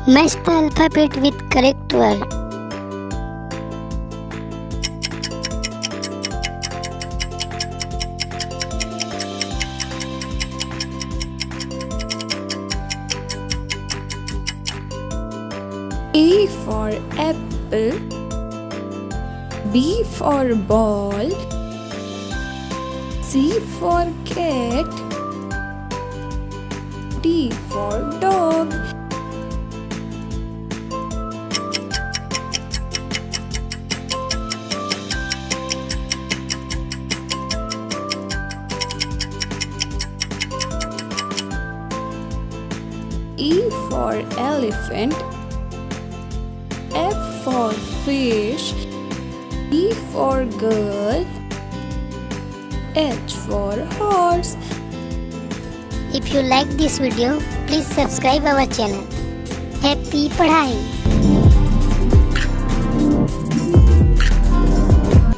Match the alphabet with correct word. A for apple, B for ball, C for cat, D for dog. E for elephant, F for fish, G for girl, H for horse. If you like this video, please subscribe our channel. Happy padhai!